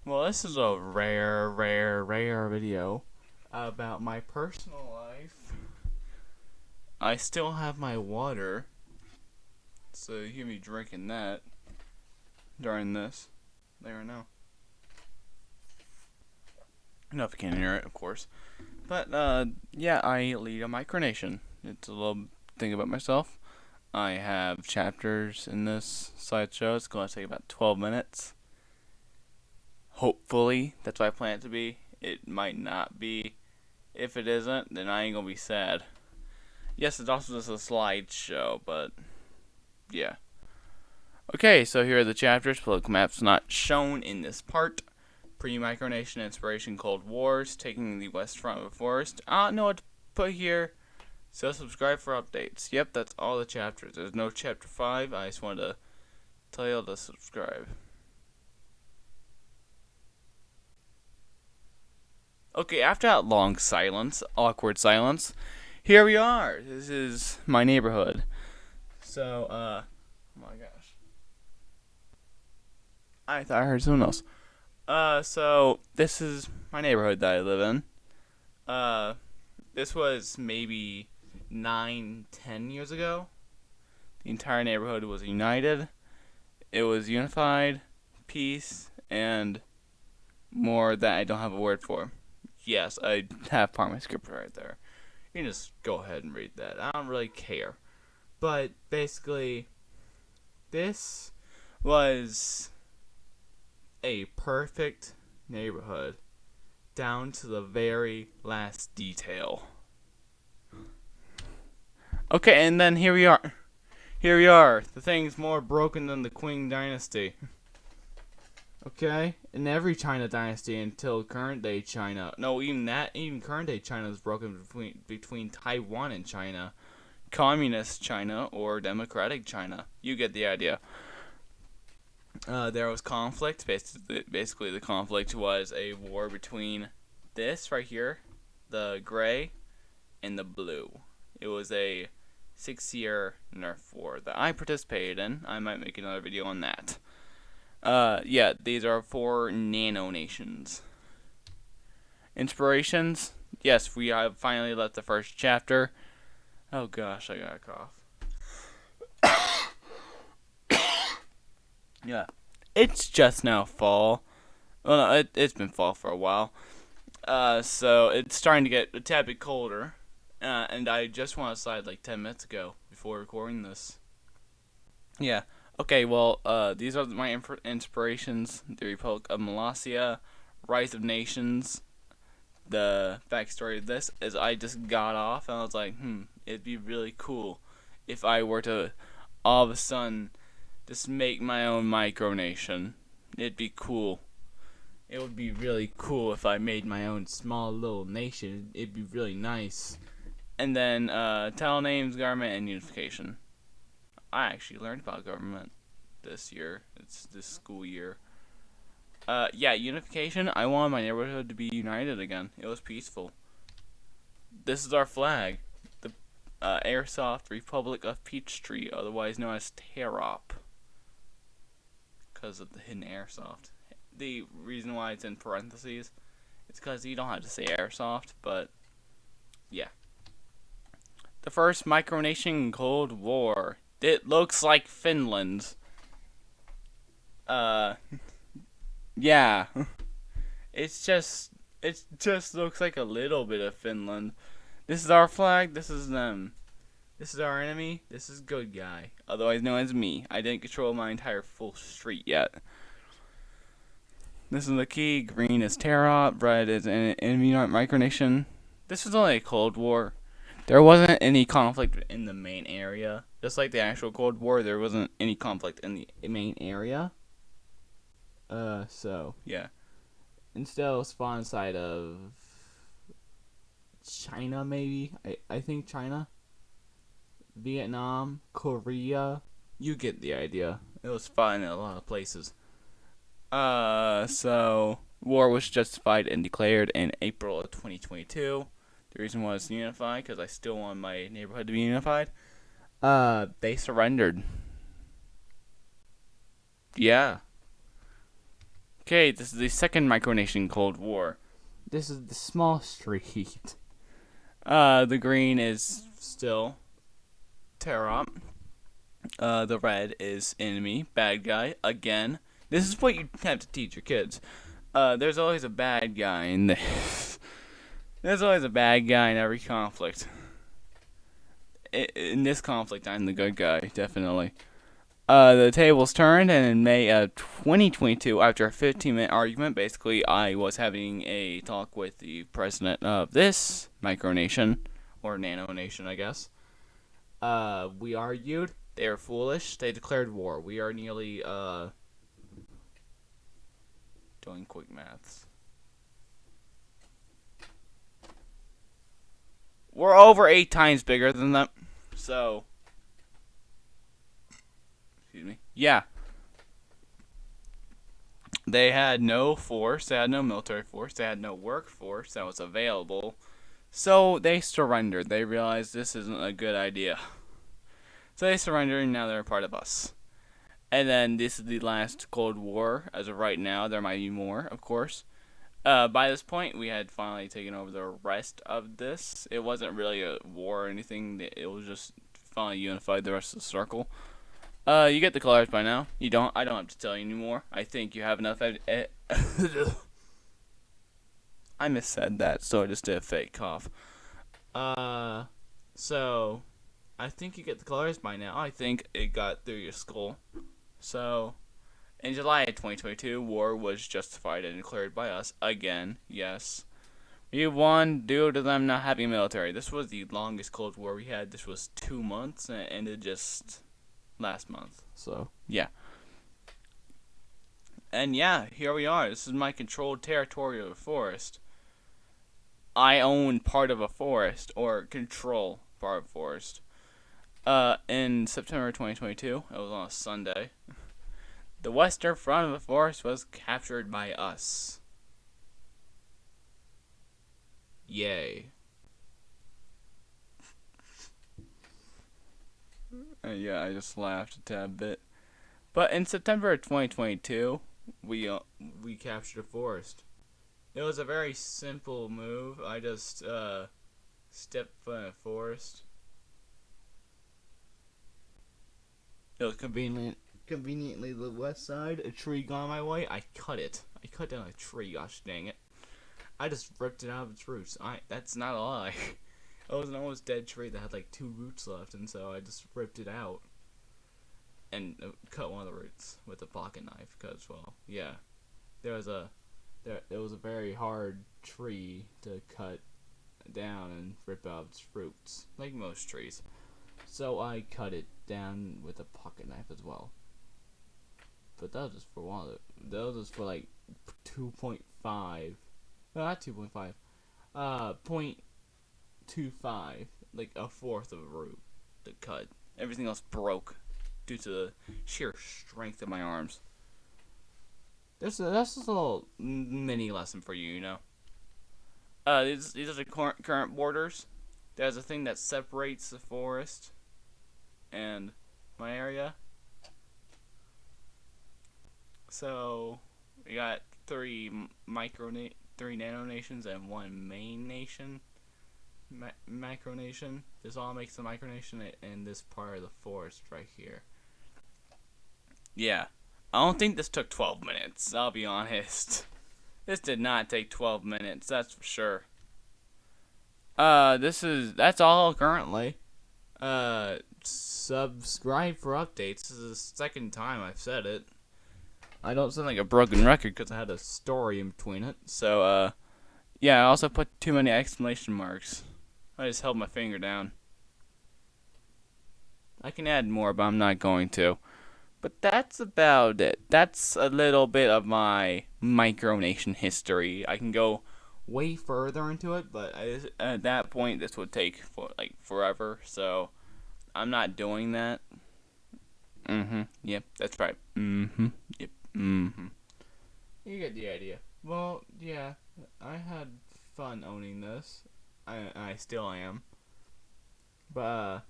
Well, this is a rare video about my personal life. I still have my water, so you hear me drinking that during this. There now. No, if you can't hear it, of course. But, yeah, I lead a Micronation. It's a little thing about myself. I have chapters in this slideshow. It's going to take about 12 minutes. Hopefully, that's what I plan it to be. It might not be. If it isn't, then I ain't gonna be sad. Yes, it's also just a slideshow, but yeah. Okay, so here are the chapters. Political maps not shown in this part. Pre-Micronation Inspiration Cold Wars, taking the West Front of the Forest. I don't know what to put here, so subscribe for updates. Yep, that's all the chapters. There's no chapter 5. I just wanted to tell you all to subscribe. Okay, after that long silence, awkward silence, here we are. This is my neighborhood. So, oh my gosh. I thought I heard someone else. So, this is my neighborhood that I live in. This was maybe 9-10 years ago. The entire neighborhood was united. It was unified, peace, and more that I don't have a word for. Yes, I have part of my script right there. You can just go ahead and read that. I don't really care. But basically, this was a perfect neighborhood down to the very last detail. Okay, and then here we are. Here we are. The thing's more broken than the Qing dynasty. Okay, in every China dynasty until current day China. No, even current day China is broken between Taiwan and China, communist China or democratic China. You get the idea. There was conflict. Basically, the conflict was a war between this right here, the gray, and the blue. It was a 6-year Nerf war that I participated in. I might make another video on that. Yeah, these are 4 nano nations. Inspirations? Yes, we have finally left the first chapter. Oh gosh, I got a cough. Yeah, it's just now fall. Well, no, it's been fall for a while. So it's starting to get a tad bit colder. And I just went outside like 10 minutes ago before recording this. Yeah. Okay, well, these are my inspirations. The Republic of Molossia, Rise of Nations. The backstory of this is I just got off and I was like, it'd be really cool if I were to all of a sudden just make my own micronation. It'd be cool. It would be really cool if I made my own small little nation. It'd be really nice. And then, title names, government, and unification. I actually learned about government this year. It's this school year. Yeah, unification. I wanted my neighborhood to be united again. It was peaceful. This is our flag. The Airsoft Republic of Peachtree, otherwise known as Terop. Because of the hidden airsoft. The reason why it's in parentheses is because you don't have to say airsoft, but yeah. The first Micronation Cold War. It looks like Finland. Yeah. It just looks like a little bit of Finland. This is our flag, this is them. This is our enemy, this is good guy. Otherwise known as me. I didn't control my entire full street yet. This is the key. Green is Terra, red is an enemy Micronation. This was only a Cold War. There wasn't any conflict in the main area. Just like the actual Cold War, there wasn't any conflict in the main area. So, yeah. Instead of spawn side of China, maybe? I think China. Vietnam, Korea. You get the idea. It was fun in a lot of places. So, war was justified and declared in April of 2022. The reason was to unify, because I still want my neighborhood to be unified. They surrendered. Yeah. Okay, this is the second Micronation Cold War. This is the small street. The green is still Terror. The red is enemy, bad guy, again. This is what you have to teach your kids. There's always a bad guy in this. There's always a bad guy in every conflict. In this conflict, I'm the good guy, definitely. The tables turned, and in May of 2022, after a 15-minute argument, basically, I was having a talk with the president of this micronation, or nanonation, I guess. We argued. They are foolish. They declared war. We are nearly, doing quick maths. We're over 8 times bigger than them. So, excuse me. Yeah. They had no force. They had no military force. They had no workforce that was available. So, they surrendered. They realized this isn't a good idea. So, they surrendered, and now they're a part of us. And then, this is the last Cold War. As of right now, there might be more, of course. By this point, we had finally taken over the rest of this. It wasn't really a war or anything. It was just finally unified the rest of the circle. You get the colors by now. You don't. I don't have to tell you anymore. I think you have enough. I missaid that, so I just did a fake cough. So I think you get the colors by now. I think it got through your skull. So. In July of 2022, war was justified and declared by us again. Yes. We won due to them not having military. This was the longest Cold War we had. This was 2 months, and it ended just last month. So, yeah. And yeah, here we are. This is my controlled territory of a forest. I own part of a forest, or control part of a forest. In September 2022, it was on a Sunday. The western front of the forest was captured by us. Yay. Yeah, I just laughed a tad bit. But in September of 2022, we captured a forest. It was a very simple move. I just stepped foot in a forest. It was conveniently the west side, a tree gone my way. I cut it. I cut down a tree, gosh dang it. I just ripped it out of its roots. That's not a lie. It was an almost dead tree that had like 2 roots left, and so I just ripped it out. And cut one of the roots with a pocket knife, because, well, yeah. It was a very hard tree to cut down and rip out its roots, like most trees. So I cut it down with a pocket knife as well. But that was just for one of it. That was just for like 2.5. No, not 2.5. 0.25. Like a fourth of a root to cut. Everything else broke due to the sheer strength of my arms. That's just a little mini lesson for you, you know. These are the current borders. There's a thing that separates the forest and my area. So we got 3 nanonations and 1 main nation. Micronation. This all makes the micronation in this part of the forest right here. Yeah. I don't think this took 12 minutes, I'll be honest. This did not take 12 minutes, that's for sure. That's all currently. Subscribe for updates. This is the second time I've said it. I don't sound like a broken record because I had a story in between it. So, yeah, I also put too many exclamation marks. I just held my finger down. I can add more, but I'm not going to. But that's about it. That's a little bit of my Micronation history. I can go way further into it, but at that point, this would take forever. So, I'm not doing that. Yep, that's right. Yep. You get the idea. Well, yeah, I had fun owning this. I still am. But,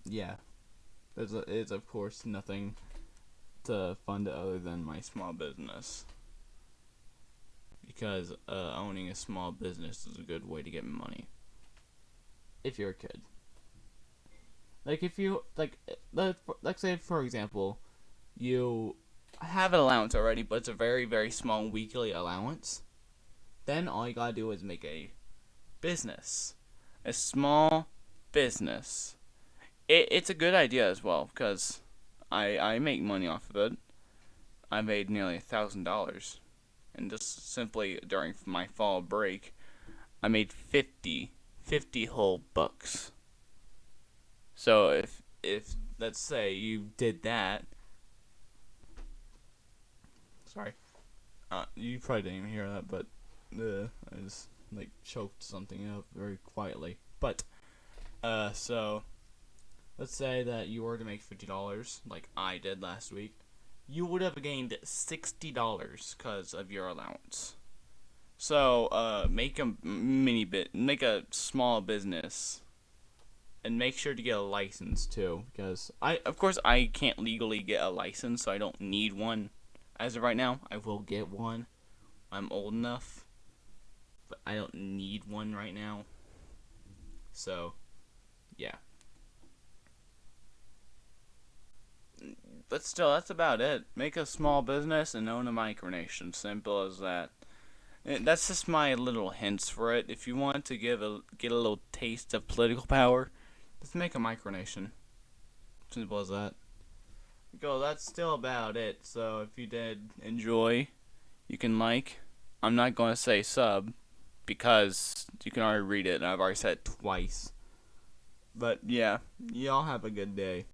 yeah. It's of course nothing to fund it other than my small business. because owning a small business is a good way to get money. If you're a kid, like if you like say for example, you have an allowance already, but it's a very very small weekly allowance. Then all you gotta do is make a business, a small business. It's a good idea as well because I make money off of it. I made nearly $1,000, and just simply during my fall break, I made 50 whole bucks. So if let's say you did that, sorry, you probably didn't even hear that, but I just like choked something up very quietly. But so let's say that you were to make $50, like I did last week. You would have gained $60 because of your allowance. So make make a small business, and make sure to get a license too, because of course I can't legally get a license, so I don't need one as of right now. I will get one. I'm old enough, but I don't need one right now. So, yeah. But still, that's about it. Make a small business and own a micronation. Simple as that. And that's just my little hints for it. If you want to get a little taste of political power, just make a micronation. Simple as that. Go. That's still about it. So if you did enjoy, you can like. I'm not going to say sub because you can already read it, and I've already said it twice. But yeah, y'all have a good day.